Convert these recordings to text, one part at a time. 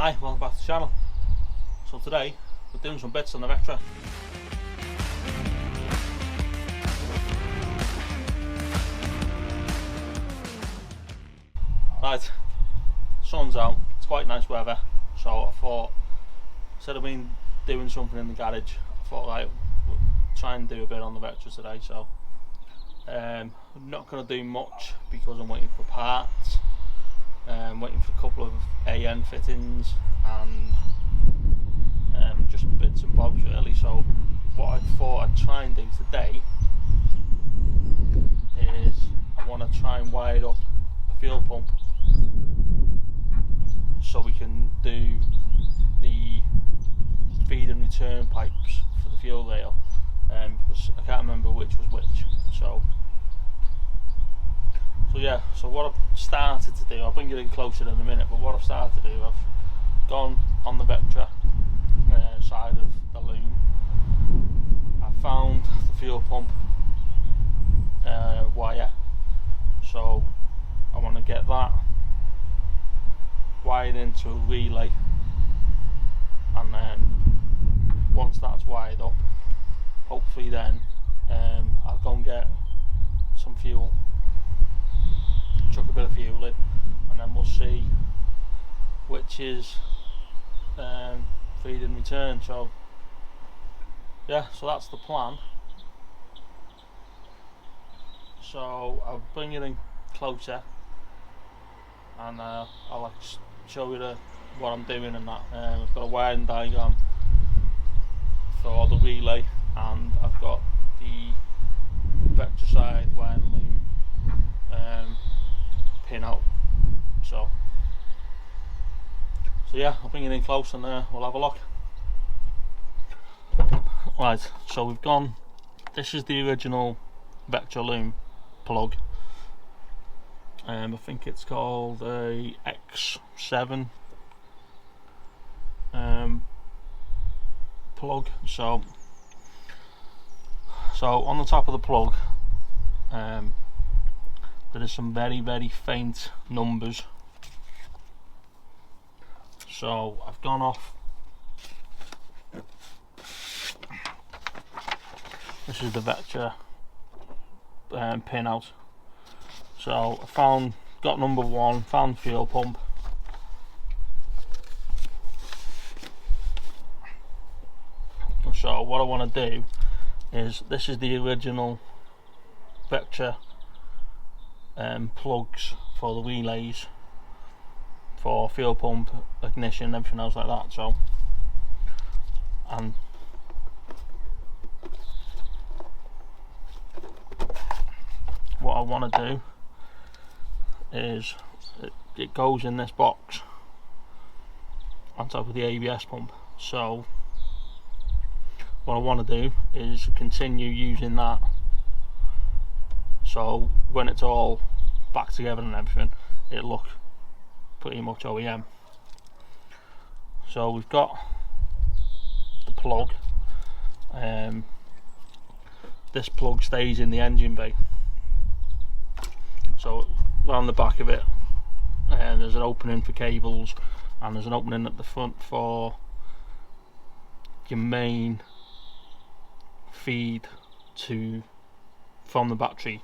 Hi, welcome back to the channel. So today we're doing some bits on the vectra. Right, sun's out, it's quite nice weather, so I thought instead of me doing something in the garage, I thought right, we'll try and do a bit on the vectra today. So I'm not going to do much because I'm waiting for parts. Waiting for a couple of AN fittings and just bits and bobs really. So what I thought I'd try and do today is I want to try and wire up a fuel pump so we can do the feed and return pipes for the fuel rail, because I can't remember which was which. So yeah, so what I've started to do, I'll bring it in closer in a minute, but what I've started to do, I've gone on the vectra side of the loom. I found the fuel pump wire, so I want to get that wired into a relay, and then once that's wired up, hopefully then I'll go and get some fuel, chuck a bit of fuel in, and then we'll see which is feed and return. So yeah, so that's the plan. So I'll bring it in closer and I'll show you what I'm doing and that. I've got a wiring diagram for the relay, and I've got the vector side wiring loom pin out. So yeah, I'll bring it in close and we'll have a look. Right, so we've gone, this is the original vector loom plug. I think it's called a X7 plug. So on the top of the plug there is some very faint numbers. So I've gone off, this is the vector pin out. So I got number 1, found fuel pump. So what I want to do is, this is the original vector plugs for the relays, for fuel pump, ignition, everything else like that. So, and what I want to do is it goes in this box on top of the ABS pump. So what I want to do is continue using that, so when it's all back together and everything, it'll look pretty much OEM. So we've got the plug. This plug stays in the engine bay. So around the back of it there's an opening for cables, and there's an opening at the front for your main feed from the battery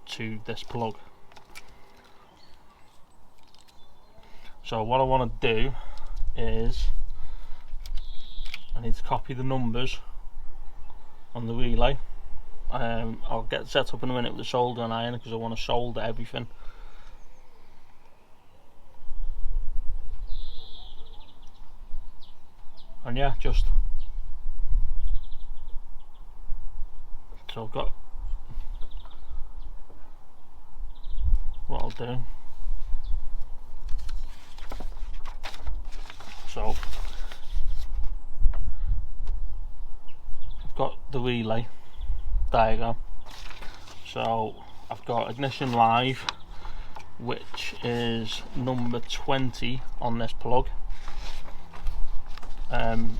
to this plug. So what I want to do is, I need to copy the numbers on the relay. I'll get set up in a minute with the soldering iron because I want to solder everything. And yeah, just so I've got, what I'll do, so I've got the relay diagram. So I've got ignition live, which is number 20 on this plug.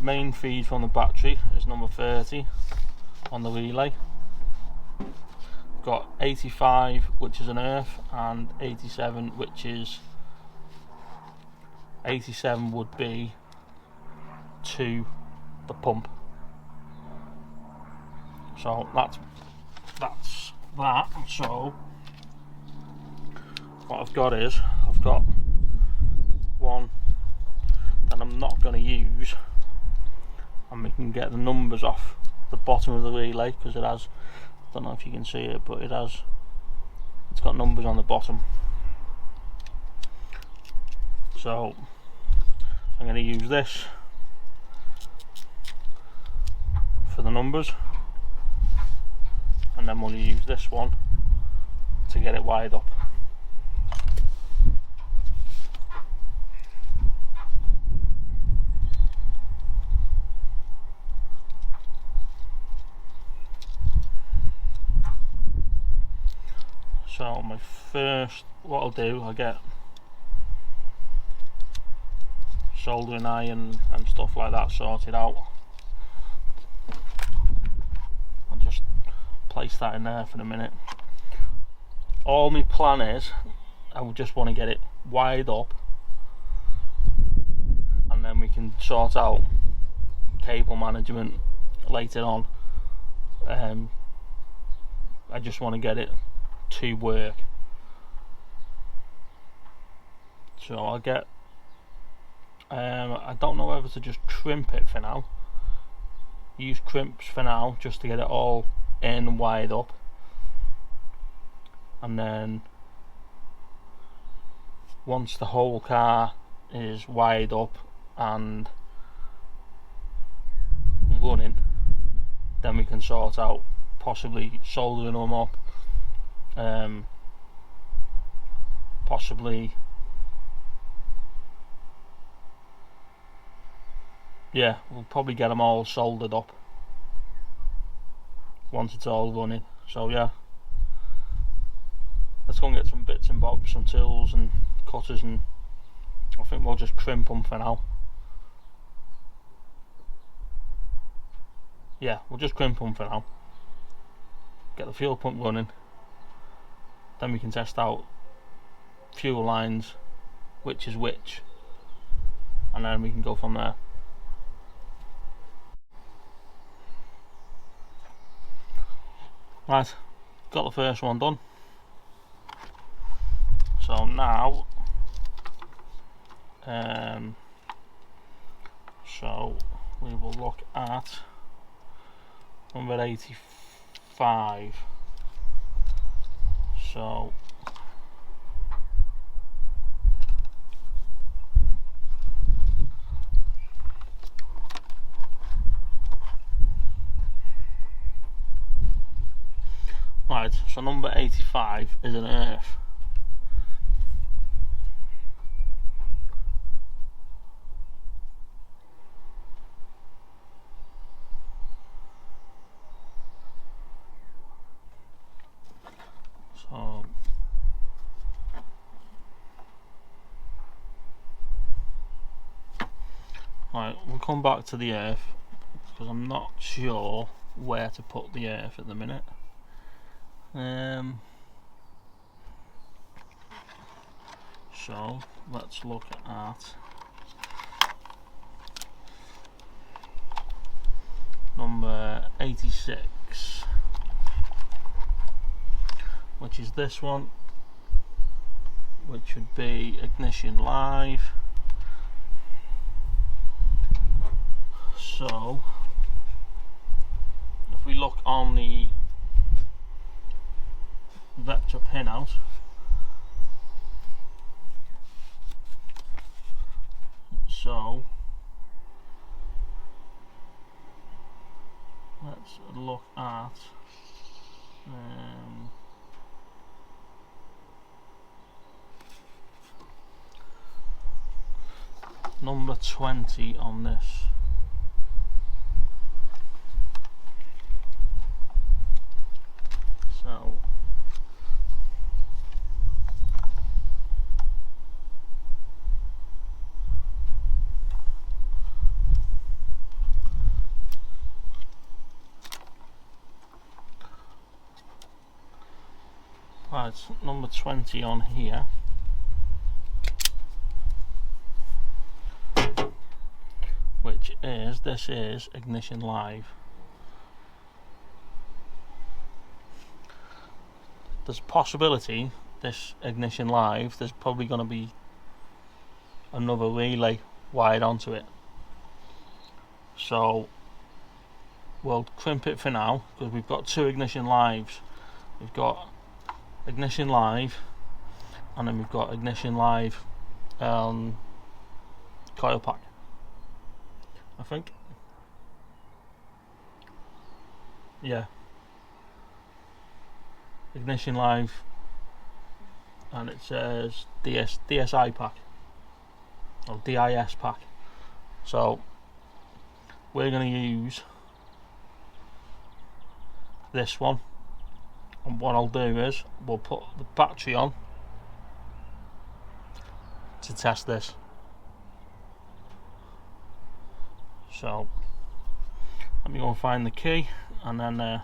Main feed from the battery is number 30 on the relay. Got 85, which is an earth, and 87, which is 87 would be to the pump. So that's that. So what I've got is, I've got one that I'm not going to use, and we can get the numbers off the bottom of the relay, because it has, I don't know if you can see it, but it's got numbers on the bottom. So I'm going to use this for the numbers, and then we'll use this one to get it wired up. So my first, what I'll do, I'll get soldering iron and stuff like that sorted out. I'll just place that in there for a minute. All my plan is, I would just want to get it wired up, and then we can sort out cable management later on. I just want to get it to work. So I'll get, I don't know whether to just crimp it for now, use crimps for now just to get it all in and wired up, and then once the whole car is wired up and running, then we can sort out possibly soldering them up, possibly, yeah, we'll probably get them all soldered up once it's all running. So yeah, let's go and get some bits and bobs, some tools and cutters, and I think we'll just crimp them for now. Yeah, we'll just crimp them for now, get the fuel pump running, then we can test out fuel lines, which is which, and then we can go from there. Right, got the first one done. So now, so we will look at number 85. So right, so number 85 is an earth. So right, we'll come back to the earth because I'm not sure where to put the earth at the minute. So let's look at number 86, which is this one, which would be ignition live. So if we look on the vectra pinout, so let's look at number 20 on this. So right, number 20 on here. is this is ignition live. There's a possibility this ignition live, there's probably going to be another relay wired onto it. So we'll crimp it for now because we've got two ignition lives. We've got ignition live and then we've got ignition live coil pack, I think. Yeah, ignition live, and it says DSI pack or DIS pack. So we're going to use this one, and what I'll do is we'll put the battery on to test this. So let me go and find the key, and then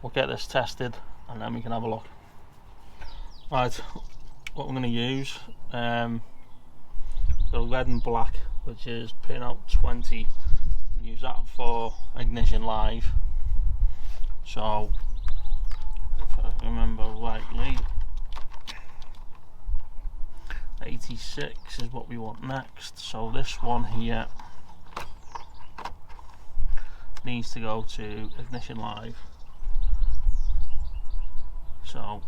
we'll get this tested and then we can have a look. Right, what we're going to use, the red and black, which is pin out 20, use that for ignition live. So if I remember rightly, 86 is what we want next. So this one here needs to go to ignition live. So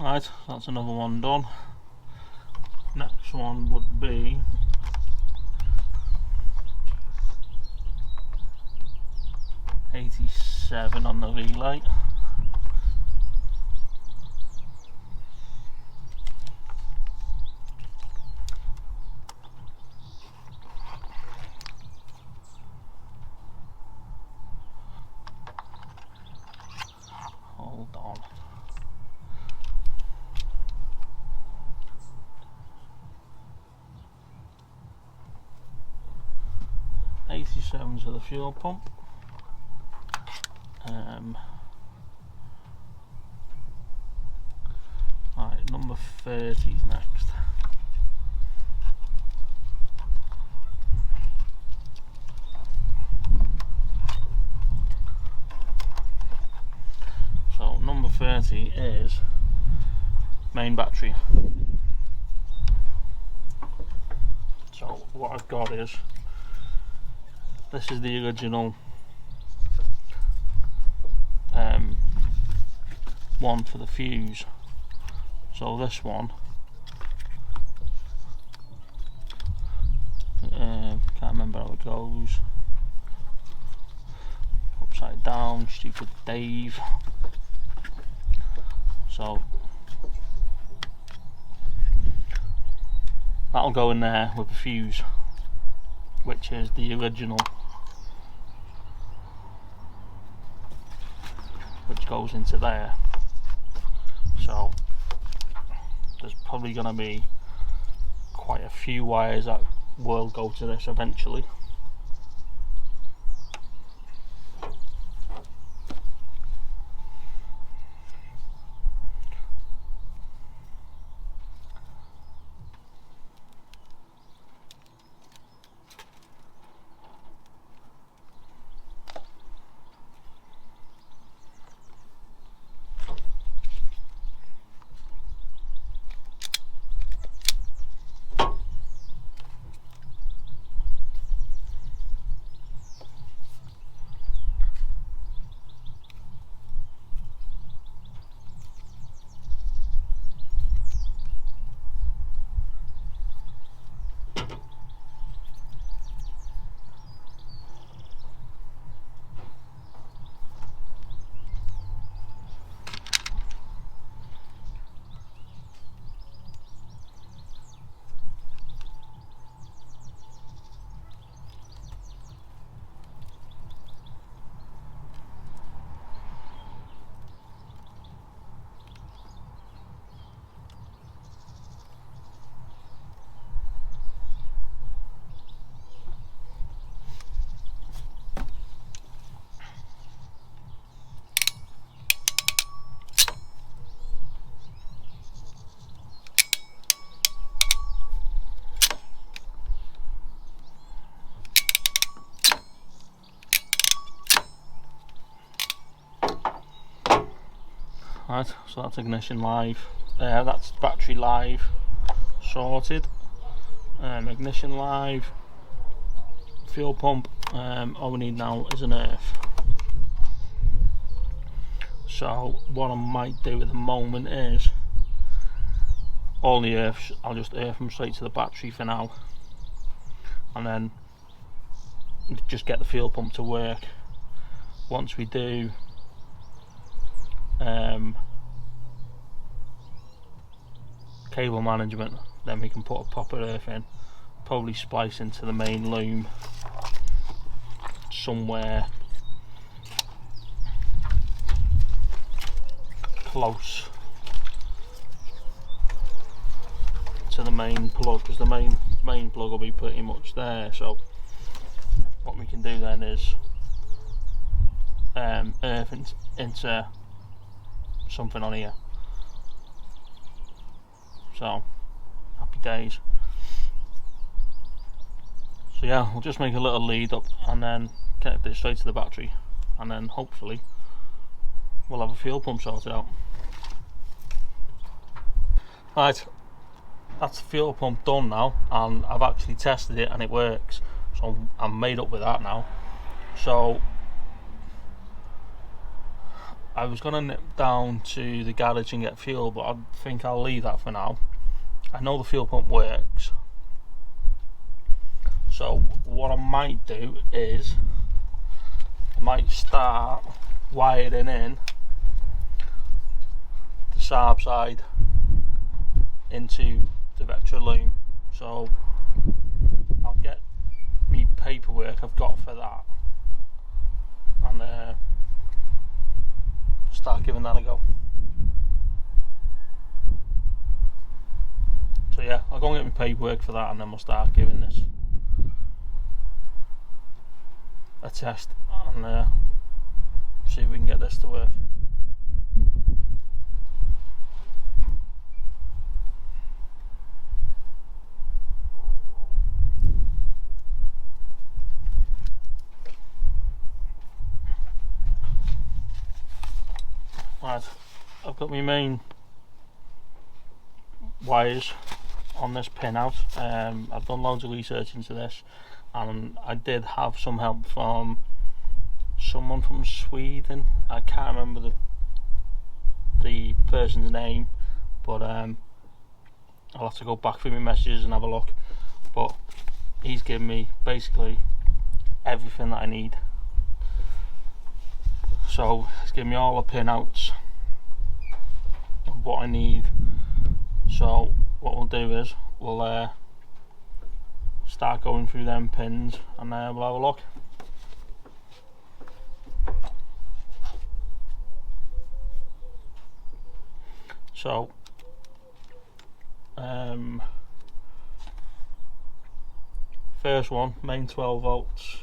right, that's another one done. Next one would be '87 on the relay. Hold on. '87 to the fuel pump. Right, number 30 is next. So number 30 is main battery. So what I've got is, this is the original one for the fuse. So this one, can't remember how it goes. Upside down, stupid Dave. So that'll go in there with the fuse, which is the original, which goes into there. So there's probably going to be quite a few wires that will go to this eventually. Right, so that's ignition live. That's battery live, sorted. Ignition live, fuel pump. All we need now is an earth. So what I might do at the moment is all the earths, I'll just earth them straight to the battery for now, and then just get the fuel pump to work. Once we do cable management, then we can put a proper earth in, probably splice into the main loom somewhere close to the main plug, because the main plug will be pretty much there. So what we can do then is earth into something on here. So happy days. So yeah, we'll just make a little lead up and then connect it straight to the battery, and then hopefully we'll have a fuel pump sorted out. Right, that's the fuel pump done now, and I've actually tested it and it works, so I'm made up with that now. So I was going to nip down to the garage and get fuel, but I think I'll leave that for now. I know the fuel pump works, so what I might do is I might start wiring in the Saab side into the vectra loom. So I'll get me paperwork I've got for that and start giving that a go. So yeah, I'll go and get my paperwork for that, and then we'll start giving this a test and see if we can get this to work. Right, I've got my main wires on this pin out. I've done loads of research into this, and I did have some help from someone from Sweden. I can't remember the person's name, but I'll have to go back through my messages and have a look. But he's given me basically everything that I need. So he's given me all the pin outs of what I need. So what we'll do is we'll start going through them pins and we'll have a look. So first one, main 12 volts,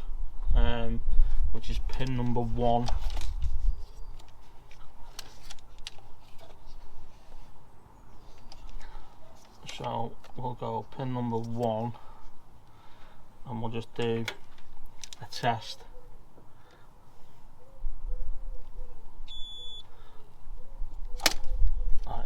which is pin number 1. So we'll go pin number 1 and we'll just do a test. Right.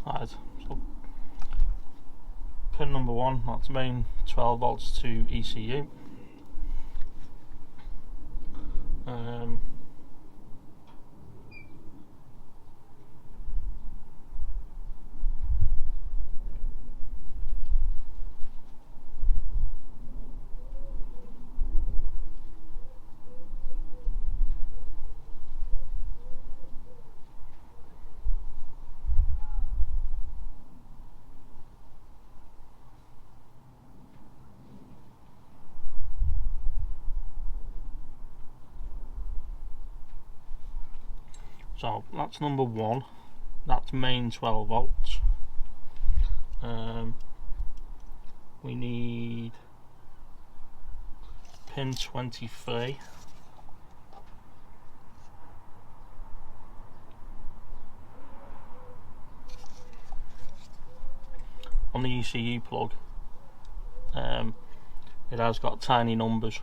Right, so pin number 1, that's main 12 volts to ECU. So that's number 1. That's main 12 volts. We need pin 23. On the ECU plug, it has got tiny numbers.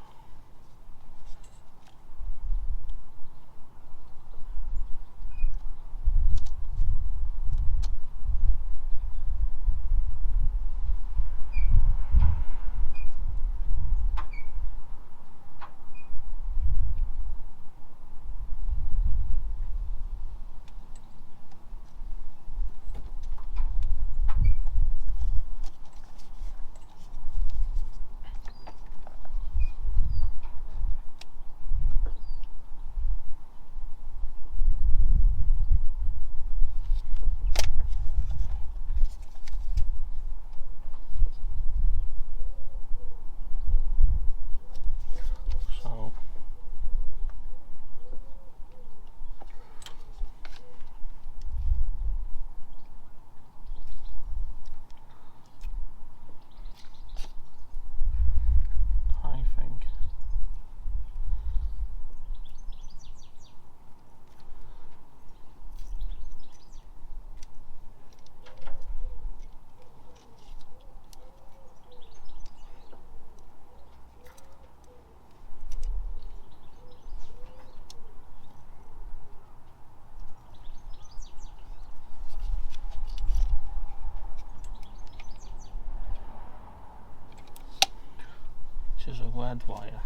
Which is a red wire.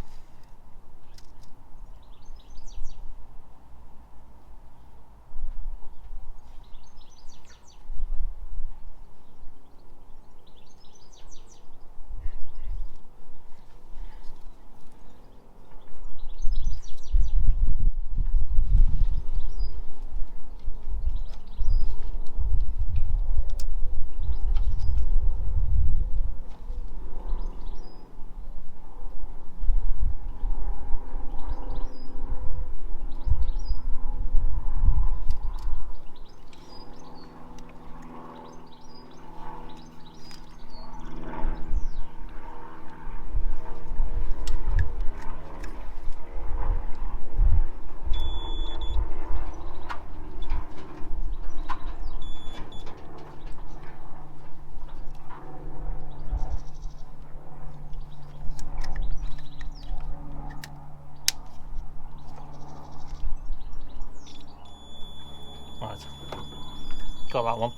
Right, got that one.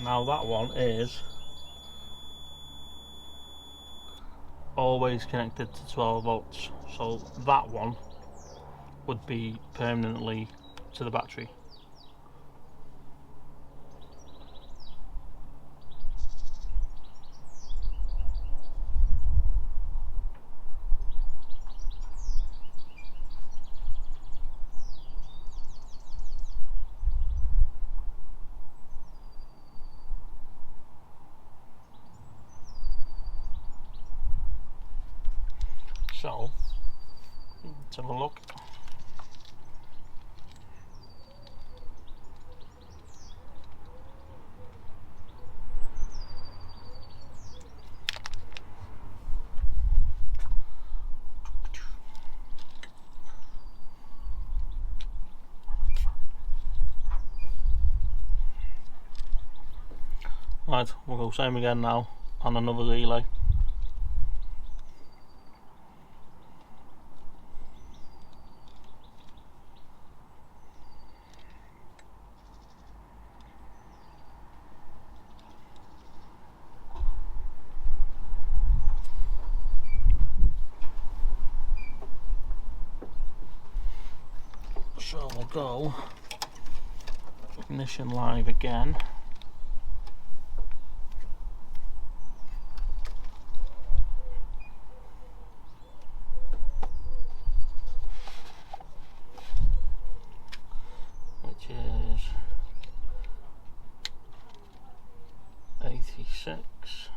Now that one is always connected to 12 volts, so that one would be permanently to the battery. So, let's have a look. Right, we'll go same again now on another relay. So we'll go ignition live again. Which is 86.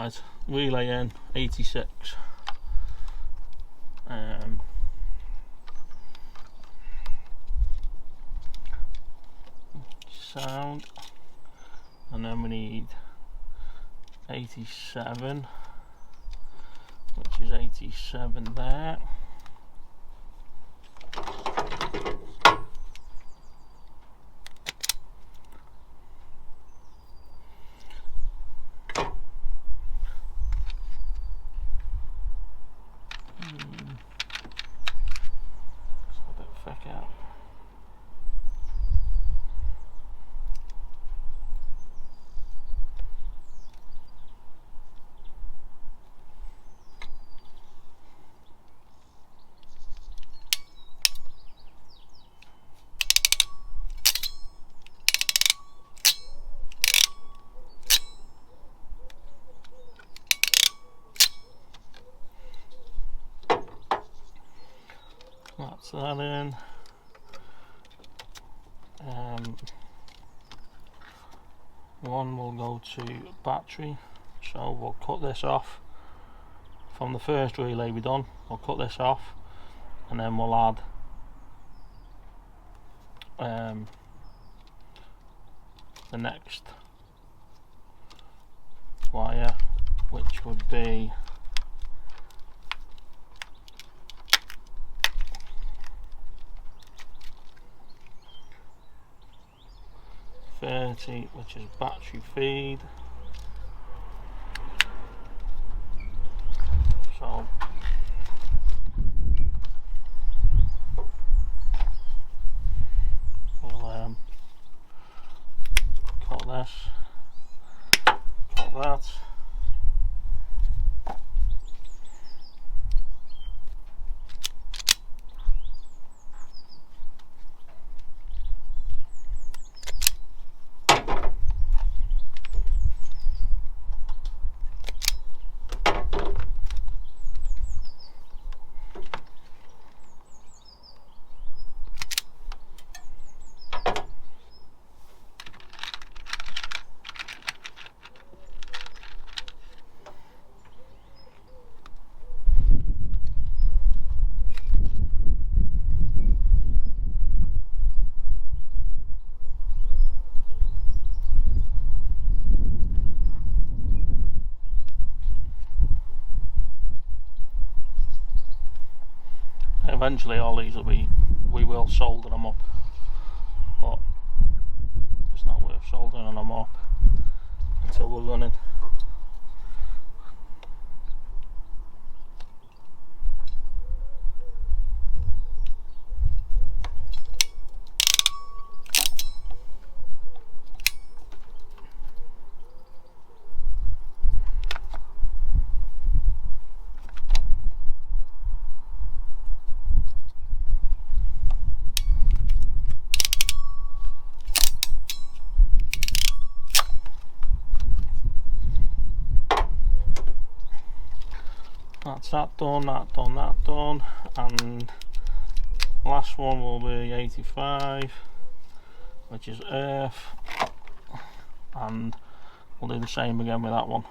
Right, relay in 86. Sound, and then we need 87, which is 87 there. It's a bit thick out. That's that in. One will go to battery, so we'll cut this off from the first relay we done. We'll cut this off, and then we'll add the next wire, which would be 30, which is battery feed. So we'll cut this, cut that. Eventually all these we will solder them up, but it's not worth soldering them up until we're running. That's that done, that done, that done, and last one will be 85, which is earth, and we'll do the same again with that one.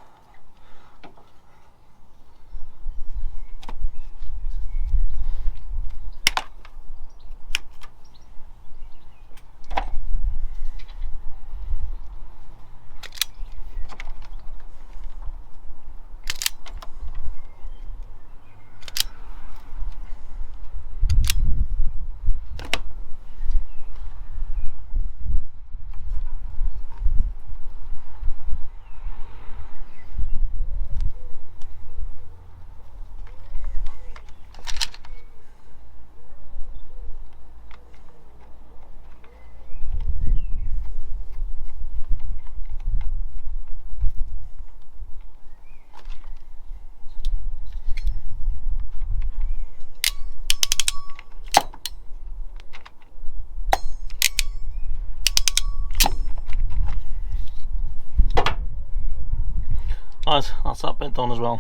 Right, that's that bit done as well.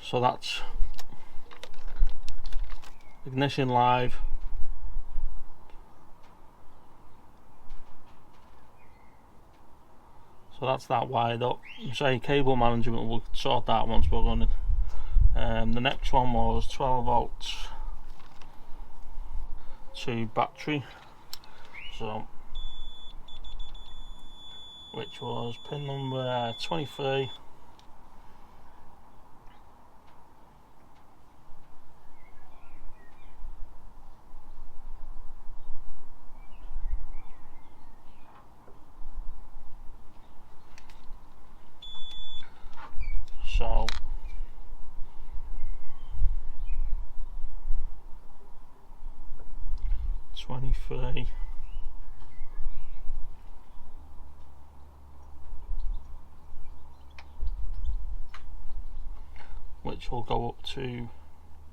So that's ignition live. So that's that wired up. Say cable management, we'll sort that once we're running. The next one was 12 volts to battery, so which was pin number 23. So which will go up to,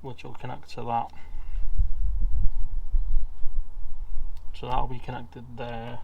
which will connect to that. So that'll be connected there.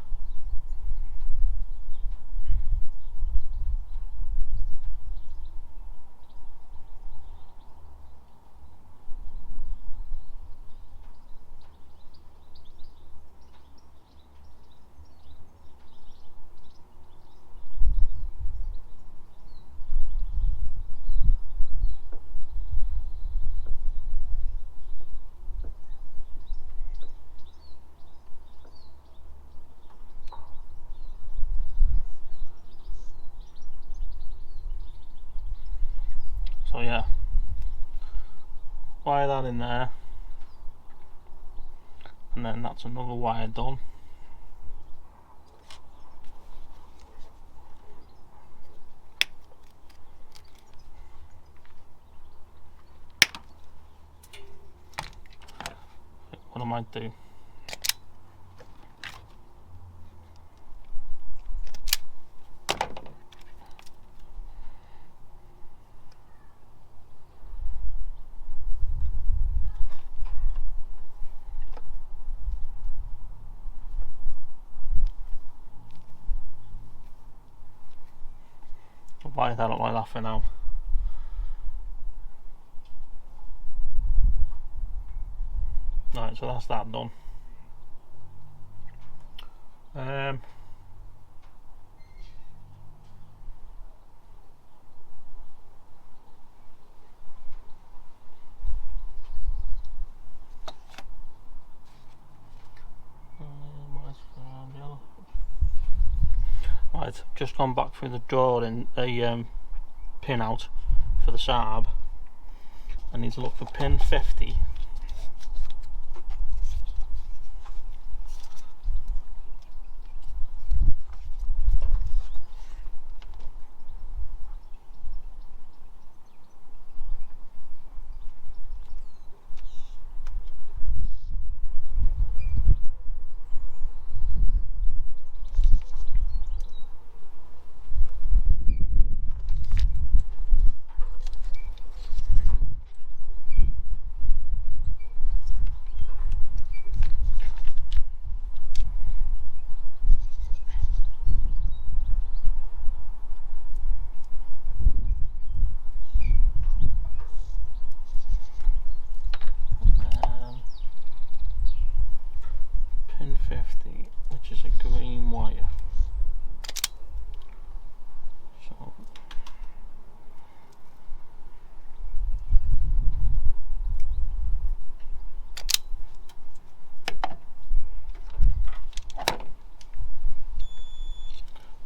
So yeah, wire that in there, and then that's another wire done. What I might do, I'll wire that up like that for now. Right, so that's that done. Right, just gone back through the drawer in a pin out for the Saab. I need to look for pin 50. Pin 50, which is a green wire. So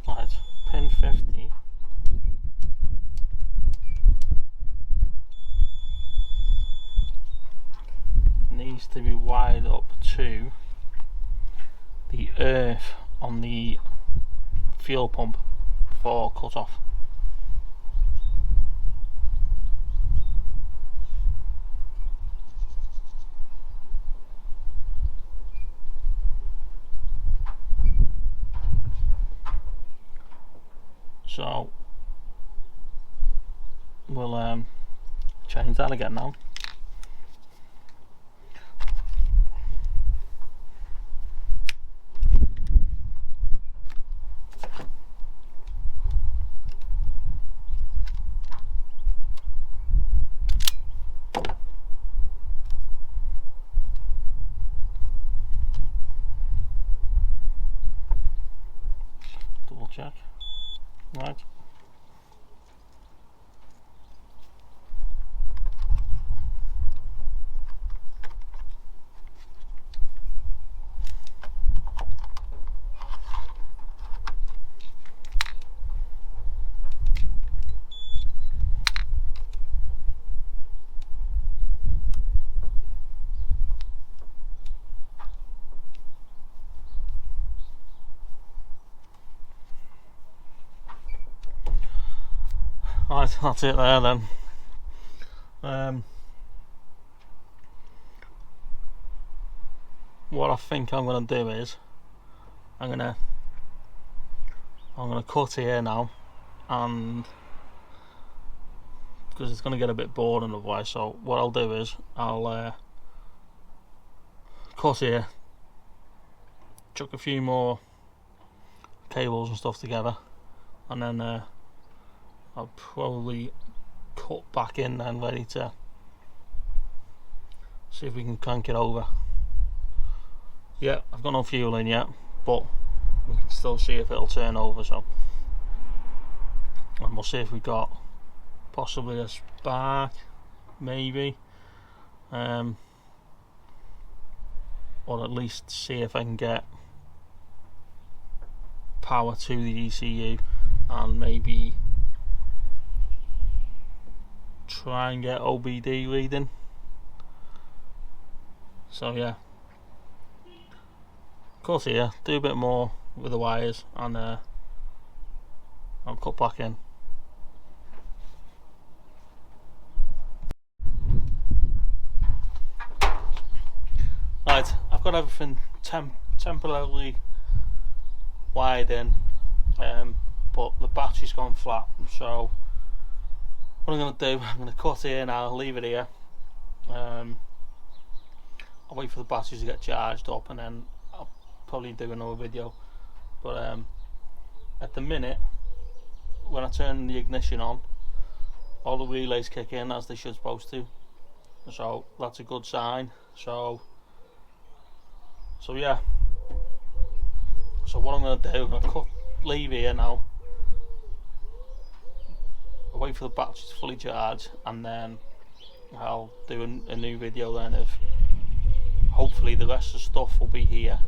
right, pin 50 needs to be wired up to the earth on the fuel pump for cut off. So we'll change that again now. Double check. Right. Right, that's it there then. What I think I'm gonna do is I'm gonna cut here now, and because it's gonna get a bit boring otherwise. So what I'll do is I'll cut here, chuck a few more cables and stuff together, and then I'll probably cut back in then, ready to see if we can crank it over. Yeah, I've got no fuel in yet, but we can still see if it'll turn over. So, and we'll see if we've got possibly a spark, maybe, or at least see if I can get power to the ECU, and maybe try and get OBD reading. So yeah, cut here, do a bit more with the wires, and I'll cut back in. Right, I've got everything temporarily wired in, but the battery's gone flat, so what I'm going to do, I'm going to cut here now, leave it here. I'll wait for the batteries to get charged up, and then I'll probably do another video. But at the minute, when I turn the ignition on, all the relays kick in as they should supposed to, so that's a good sign. So yeah, so what I'm going to do, I'm going to leave here now, I'll wait for the battery to fully charge, and then I'll do a new video then of hopefully the rest of the stuff will be here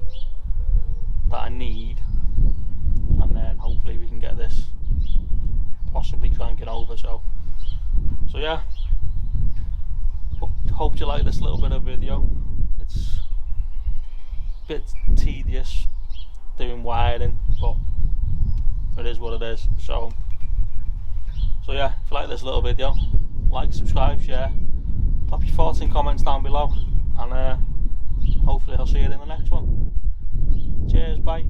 that I need, and then hopefully we can get this possibly cranking over. So yeah, hope you like this little bit of video. It's a bit tedious doing wiring, but it is what it is. So yeah, if you like this little video, like, subscribe, share, drop your thoughts and comments down below, and hopefully I'll see you in the next one. Cheers, bye.